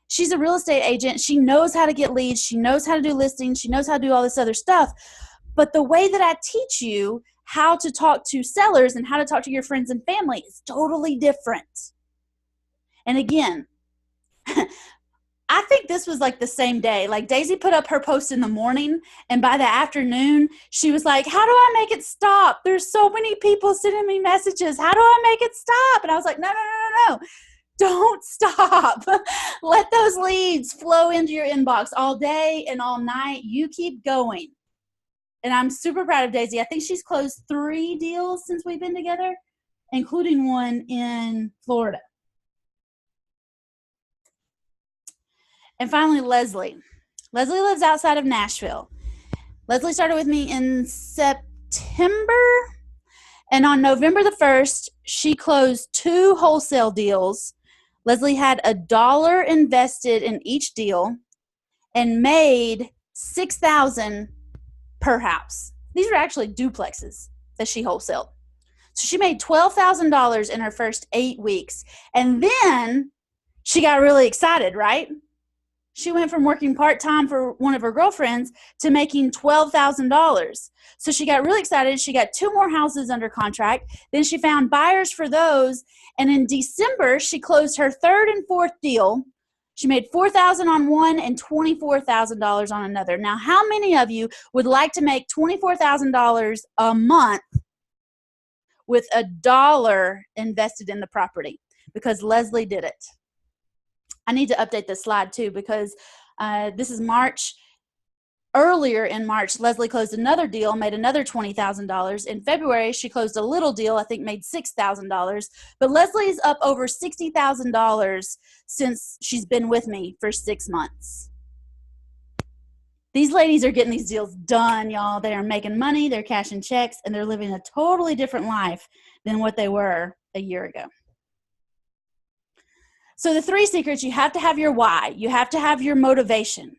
She's a real estate agent. She knows how to get leads. She knows how to do listings. She knows how to do all this other stuff. But the way that I teach you how to talk to sellers and how to talk to your friends and family is totally different. And again, I think this was like the same day. Like Daisy put up her post in the morning, and by the afternoon, she was like, how do I make it stop? There's so many people sending me messages. How do I make it stop? And I was like, no. Don't stop. Let those leads flow into your inbox all day and all night. You keep going. And I'm super proud of Daisy. I think she's closed 3 deals since we've been together, including one in Florida. And finally, Leslie. Leslie lives outside of Nashville. Leslie started with me in September. And on November the 1st, she closed 2 wholesale deals. Leslie had $1 invested in each deal and made $6,000 per house. These are actually duplexes that she wholesaled. So she made $12,000 in her first 8 weeks. And then she got really excited, right? She went from working part-time for one of her girlfriends to making $12,000. So she got really excited. She got 2 more houses under contract. Then she found buyers for those. And in December, she closed her 3rd and 4th deal. She made $4,000 on one and $24,000 on another. Now, how many of you would like to make $24,000 a month with $1 invested in the property? Because Leslie did it. I need to update this slide too, because this is March. Earlier in March, Leslie closed another deal, made another $20,000. In February, she closed a little deal, I think made $6,000. But Leslie's up over $60,000 since she's been with me for 6 months. These ladies are getting these deals done, y'all. They are making money, they're cashing checks, and they're living a totally different life than what they were a year ago. So the 3 secrets: you have to have your why. You have to have your motivation.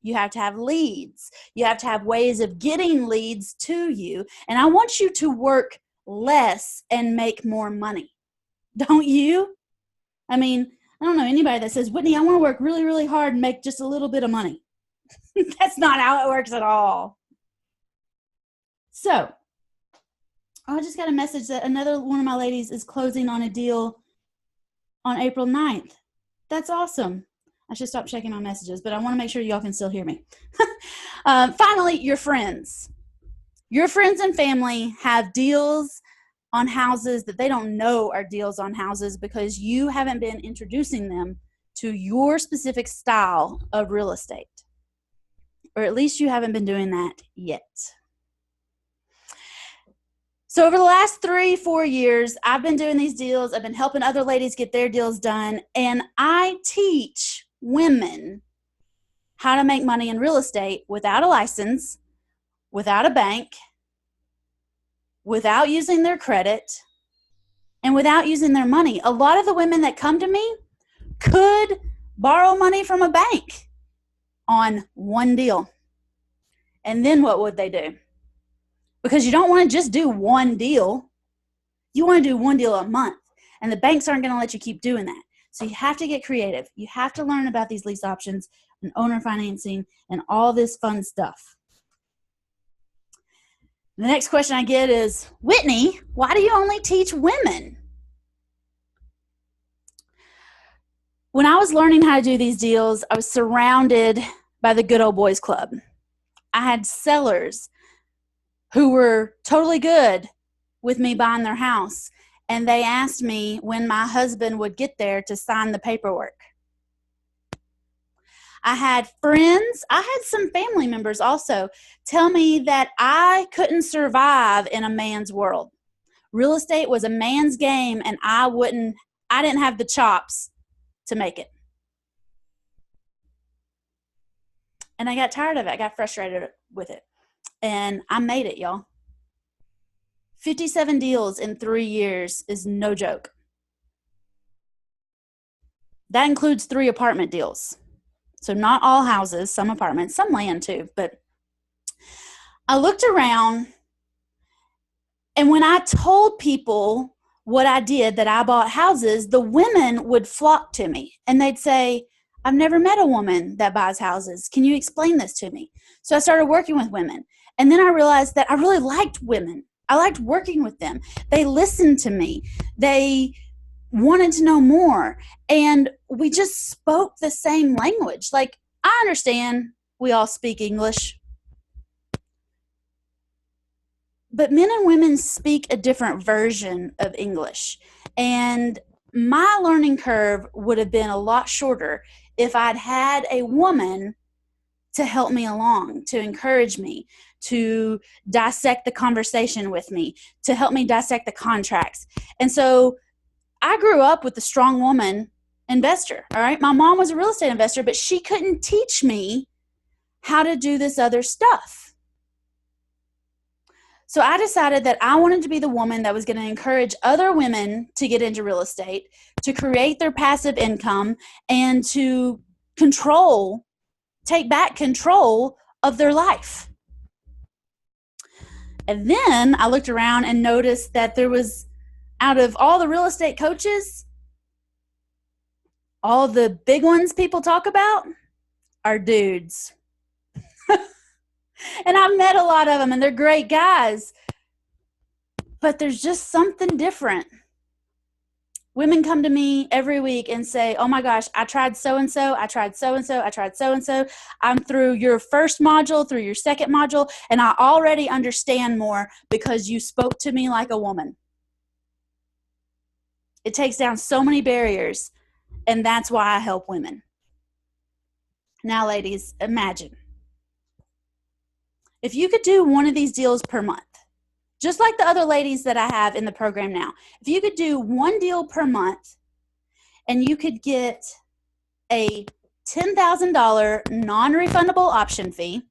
You have to have leads. You have to have ways of getting leads to you. And I want you to work less and make more money. Don't you? I mean, I don't know anybody that says, Whitney, I want to work really, really hard and make just a little bit of money. That's not how it works at all. So I just got a message that another one of my ladies is closing on a deal on April 9th. That's awesome. I should stop checking my messages, but I want to make sure y'all can still hear me. Finally, your friends. Your friends and family have deals on houses that they don't know are deals on houses because you haven't been introducing them to your specific style of real estate. Or at least you haven't been doing that yet. So over the last 3-4 years, I've been doing these deals. I've been helping other ladies get their deals done. And I teach women how to make money in real estate without a license, without a bank, without using their credit, and without using their money. A lot of the women that come to me could borrow money from a bank on one deal. And then what would they do? Because you don't want to just do one deal. You want to do one deal a month. And the banks aren't going to let you keep doing that. So you have to get creative. You have to learn about these lease options and owner financing and all this fun stuff. The next question I get is, Whitney, why do you only teach women? When I was learning how to do these deals, I was surrounded by the good old boys club. I had sellers who were totally good with me buying their house, and they asked me when my husband would get there to sign the paperwork. I had friends, I had some family members also tell me that I couldn't survive in a man's world. Real estate was a man's game, and I didn't have the chops to make it. And I got tired of it. I got frustrated with it. And I made it, y'all. 57 deals in 3 years is no joke. That includes 3 apartment deals. So not all houses, some apartments, some land too. But I looked around, and when I told people what I did, that I bought houses, the women would flock to me and they'd say, I've never met a woman that buys houses. Can you explain this to me? So I started working with women. And then I realized that I really liked women. I liked working with them. They listened to me. They wanted to know more. And we just spoke the same language. Like, I understand we all speak English, but men and women speak a different version of English. And my learning curve would have been a lot shorter if I'd had a woman to help me along, to encourage me, to dissect the conversation with me, to help me dissect the contracts. And so I grew up with a strong woman investor. All right. My mom was a real estate investor, but she couldn't teach me how to do this other stuff. So I decided that I wanted to be the woman that was going to encourage other women to get into real estate, to create their passive income, and to take back control of their life. And then I looked around and noticed that there was, out of all the real estate coaches, all the big ones people talk about are dudes. And I've met a lot of them, and they're great guys. But there's just something different. Women come to me every week and say, oh my gosh, I tried so-and-so, I tried so-and-so, I tried so-and-so. I'm through your first module, through your second module, and I already understand more because you spoke to me like a woman. It takes down so many barriers, and that's why I help women. Now, ladies, imagine if you could do one of these deals per month, just like the other ladies that I have in the program now. If you could do one deal per month and you could get a $10,000 non-refundable option fee,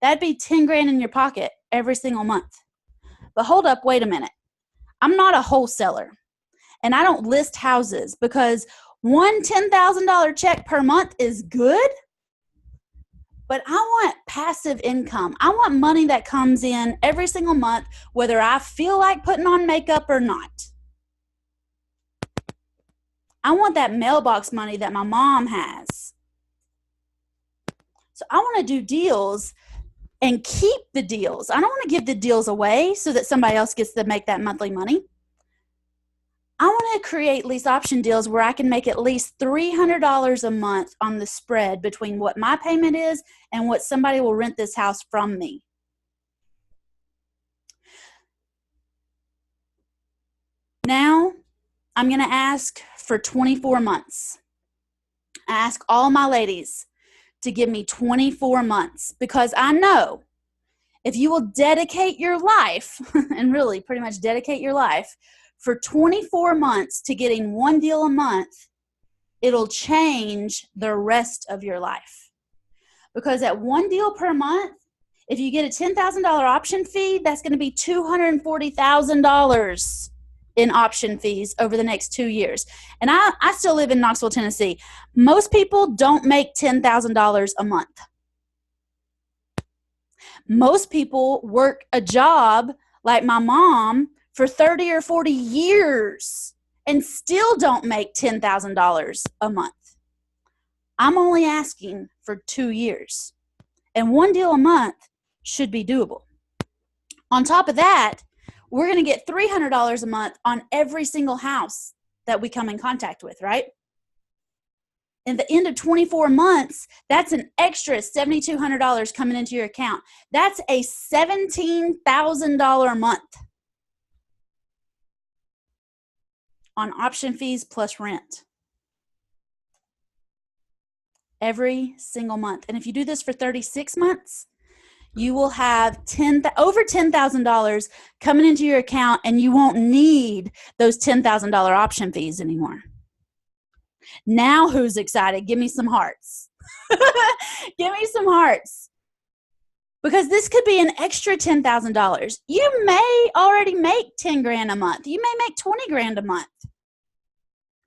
that'd be 10 grand in your pocket every single month. But hold up, wait a minute. I'm not a wholesaler and I don't list houses because one $10,000 check per month is good. But I want passive income. I want money that comes in every single month, whether I feel like putting on makeup or not. I want that mailbox money that my mom has. So I want to do deals and keep the deals. I don't want to give the deals away so that somebody else gets to make that monthly money. I want to create lease option deals where I can make at least $300 a month on the spread between what my payment is and what somebody will rent this house from me. Now, I'm going to ask for 24 months. I ask all my ladies to give me 24 months because I know if you will dedicate your life, and really pretty much dedicate your life, for 24 months to getting one deal a month, it'll change the rest of your life. Because at one deal per month, if you get a $10,000 option fee, that's going to be $240,000 in option fees over the next 2 years. And I still live in Knoxville, Tennessee. Most people don't make $10,000 a month. Most people work a job like my mom for 30 or 40 years and still don't make $10,000 a month. I'm only asking for 2 years. And one deal a month should be doable. On top of that, we're going to get $300 a month on every single house that we come in contact with, right? At the end of 24 months, that's an extra $7,200 coming into your account. That's a $17,000 a month on option fees plus rent every single month. And if you do this for 36 months, you will have over $10,000 coming into your account, and you won't need those $10,000 option fees anymore. Now who's excited? Give me some hearts. Give me some hearts. Because this could be an extra $10,000. You may already make 10 grand a month. You may make 20 grand a month.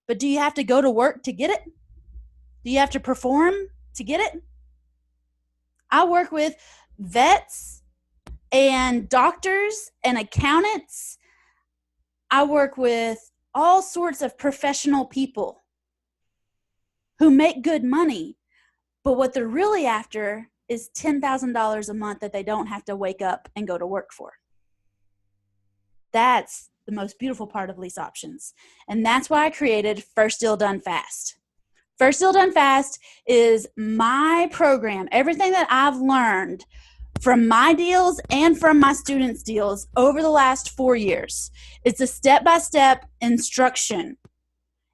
But do you have to go to work to get it? Do you have to perform to get it? I work with vets and doctors and accountants. I work with all sorts of professional people who make good money, but what they're really after is $10,000 a month that they don't have to wake up and go to work for. That's the most beautiful part of lease options. And that's why I created First Deal Done Fast. First Deal Done Fast is my program. Everything that I've learned from my deals and from my students' deals over the last 4 years. It's a step-by-step instruction.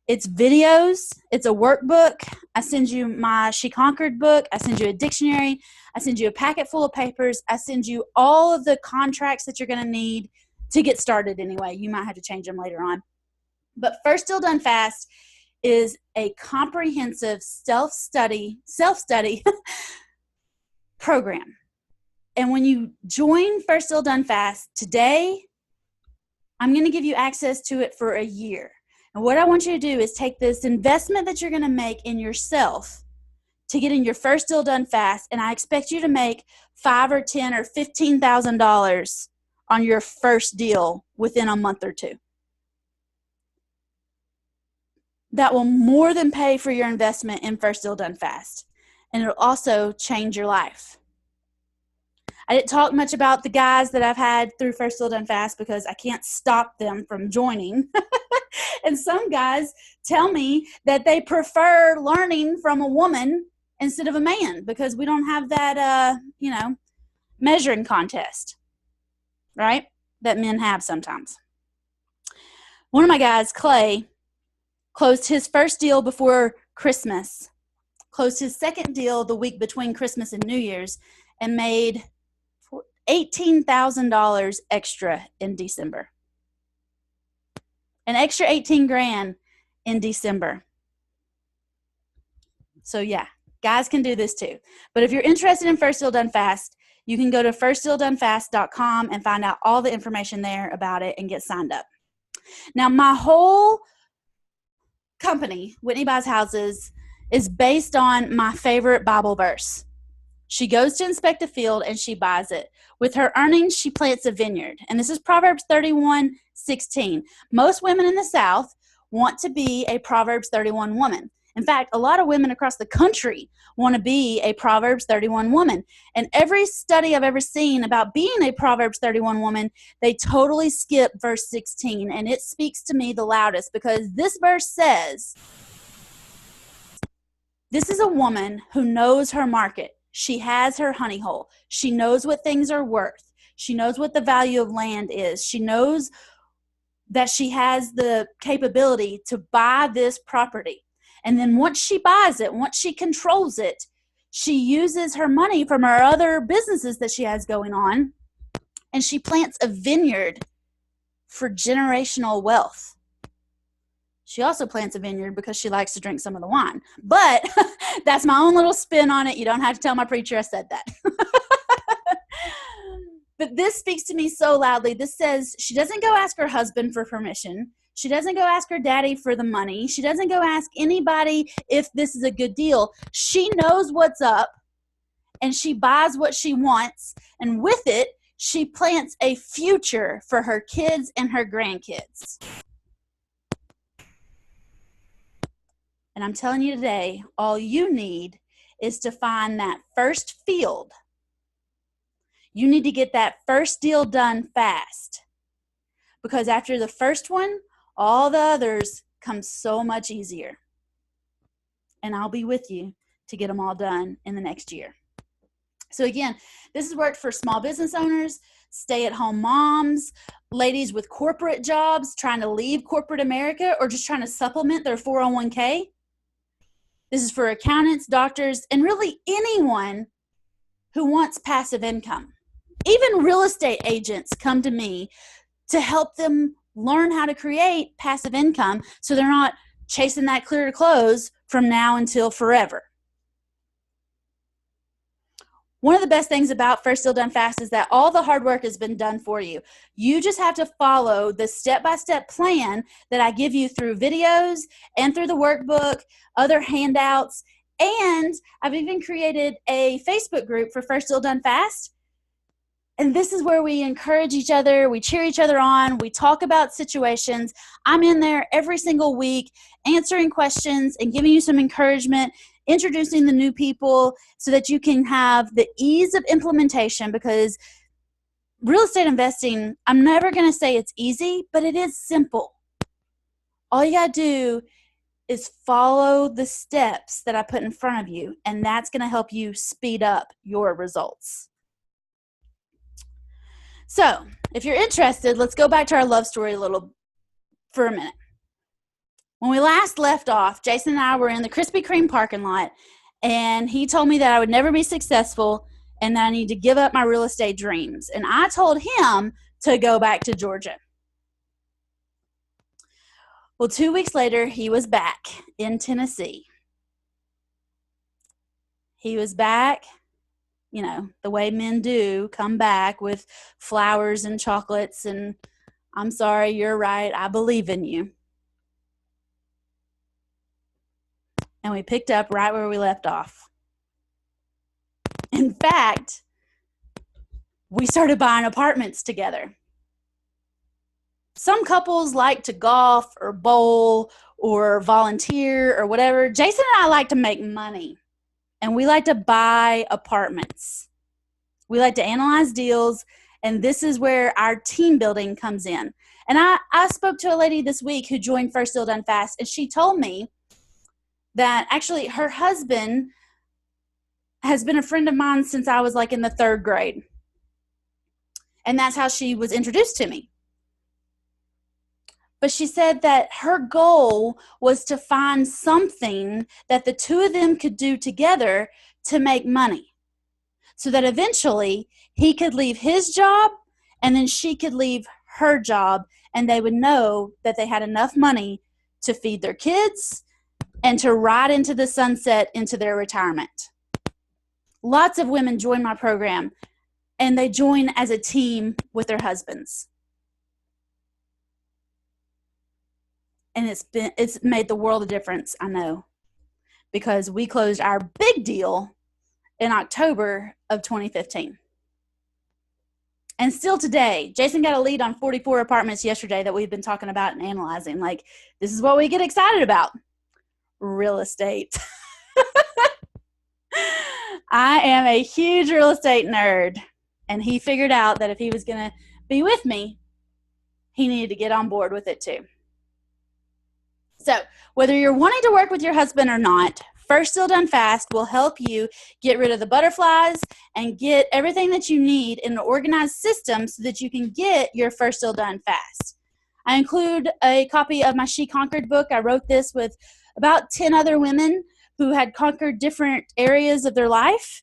It's videos. It's a workbook. I send you my She Conquered book. I send you a dictionary. I send you a packet full of papers. I send you all of the contracts that you're going to need to get started anyway. You might have to change them later on. But First Deal Done Fast is a comprehensive self-study program. And when you join First Deal Done Fast today, I'm going to give you access to it for a year. And what I want you to do is take this investment that you're going to make in yourself to get in your first deal done fast, and I expect you to make $5,000 or $10,000 or $15,000 on your first deal within a month or two. That will more than pay for your investment in First Deal Done Fast, and it'll also change your life. I didn't talk much about the guys that I've had through First Deal Done Fast because I can't stop them from joining. And some guys tell me that they prefer learning from a woman instead of a man because we don't have that, measuring contest, right? That men have sometimes. One of my guys, Clay, closed his first deal before Christmas, closed his second deal the week between Christmas and New Year's, and made $18,000 extra in December. An extra 18 grand in December. So yeah, guys can do this too. But if you're interested in First Deal Done Fast, you can go to firstdealdonefast.com and find out all the information there about it and get signed up. Now, my whole company, Whitney Buys Houses, is based on my favorite Bible verse. She goes to inspect a field and she buys it. With her earnings, she plants a vineyard. And this is Proverbs 31:16. Most women in the South want to be a Proverbs 31 woman. In fact, a lot of women across the country want to be a Proverbs 31 woman. And every study I've ever seen about being a Proverbs 31 woman, they totally skip verse 16. And it speaks to me the loudest because this verse says, this is a woman who knows her market. She has her honey hole. She knows what things are worth. She knows what the value of land is. She knows that she has the capability to buy this property. And then once she buys it, once she controls it, she uses her money from her other businesses that she has going on, and she plants a vineyard for generational wealth. She also plants a vineyard because she likes to drink some of the wine. But that's my own little spin on it. You don't have to tell my preacher I said that. But this speaks to me so loudly. This says she doesn't go ask her husband for permission. She doesn't go ask her daddy for the money. She doesn't go ask anybody if this is a good deal. She knows what's up, and she buys what she wants. And with it, she plants a future for her kids and her grandkids. And I'm telling you today, all you need is to find that first field. You need to get that first deal done fast. Because after the first one, all the others come so much easier. And I'll be with you to get them all done in the next year. So again, this has worked for small business owners, stay-at-home moms, ladies with corporate jobs trying to leave corporate America or just trying to supplement their 401k. This is for accountants, doctors, and really anyone who wants passive income. Even real estate agents come to me to help them learn how to create passive income so they're not chasing that clear to close from now until forever. One of the best things about First Deal Done Fast is that all the hard work has been done for you. You just have to follow the step-by-step plan that I give you through videos and through the workbook, other handouts, and I've even created a Facebook group for First Deal Done Fast And this is where we encourage each other, we cheer each other on, we talk about situations. I'm in there every single week answering questions and giving you some encouragement, introducing the new people so that you can have the ease of implementation, because real estate investing, I'm never going to say it's easy, but it is simple. All you got to do is follow the steps that I put in front of you, and that's going to help you speed up your results. So if you're interested, let's go back to our love story for a minute. When we last left off, Jason and I were in the Krispy Kreme parking lot, and he told me that I would never be successful and that I need to give up my real estate dreams. And I told him to go back to Georgia. Well, 2 weeks later, he was back in Tennessee. He was back, you know, the way men do, come back with flowers and chocolates and, I'm sorry, you're right, I believe in you. And we picked up right where we left off. In fact, we started buying apartments together. Some couples like to golf or bowl or volunteer or whatever. Jason and I like to make money, and we like to buy apartments. We like to analyze deals, and this is where our team building comes in. And I spoke to a lady this week who joined First Deal Done Fast, and she told me that actually her husband has been a friend of mine since I was like in the 3rd grade. And that's how she was introduced to me. But she said that her goal was to find something that the two of them could do together to make money, so that eventually he could leave his job and then she could leave her job, and they would know that they had enough money to feed their kids and to ride into the sunset into their retirement. Lots of women join my program, and they join as a team with their husbands. And it's made the world of difference, I know, because we closed our big deal in October of 2015. And still today, Jason got a lead on 44 apartments yesterday that we've been talking about and analyzing. Like, this is what we get excited about. Real estate. I am a huge real estate nerd, and he figured out that if he was going to be with me, he needed to get on board with it too. So whether you're wanting to work with your husband or not, First Deal Done Fast will help you get rid of the butterflies and get everything that you need in an organized system so that you can get your first deal done fast. I include a copy of my She Conquered book. I wrote this with about 10 other women who had conquered different areas of their life.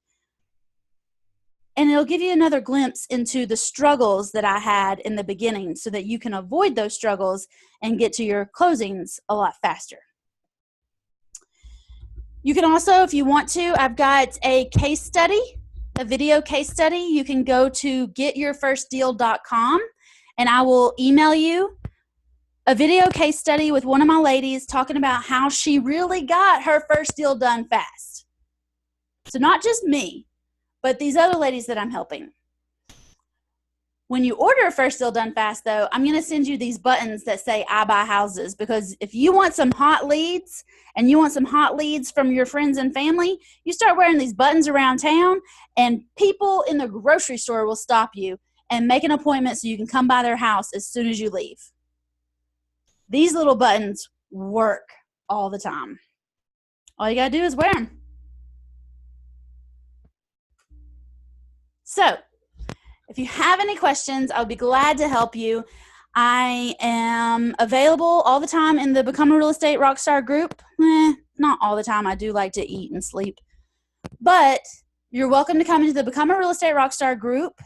And it'll give you another glimpse into the struggles that I had in the beginning so that you can avoid those struggles and get to your closings a lot faster. You can also, if you want to, I've got a case study, a video case study. You can go to getyourfirstdeal.com, and I will email you a video case study with one of my ladies talking about how she really got her first deal done fast. So not just me, but these other ladies that I'm helping. When you order a first deal done fast, though, I'm going to send you these buttons that say I buy houses, because if you want some hot leads and you want some hot leads from your friends and family, you start wearing these buttons around town, and people in the grocery store will stop you and make an appointment so you can come by their house as soon as you leave. These little buttons work all the time. All you got to do is wear them. So, if you have any questions, I'll be glad to help you. I am available all the time in the Become a Real Estate Rockstar group. Not all the time. I do like to eat and sleep. But you're welcome to come into the Become a Real Estate Rockstar group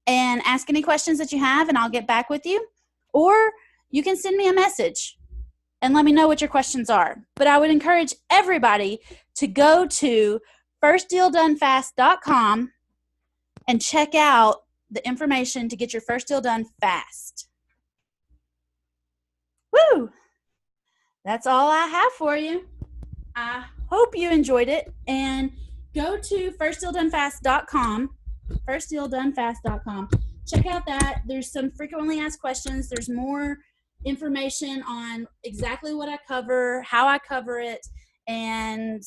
and ask any questions that you have, and I'll get back with you. Or you can send me a message and let me know what your questions are. But I would encourage everybody to go to firstdealdonefast.com and check out the information to get your first deal done fast. Woo! That's all I have for you. I hope you enjoyed it, and go to firstdealdonefast.com firstdealdonefast.com. Check out that. There's some frequently asked questions. There's more information on exactly what I cover, how I cover it, and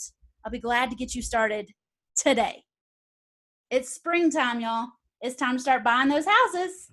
I'll be glad to get you started today. It's springtime, y'all. It's time to start buying those houses.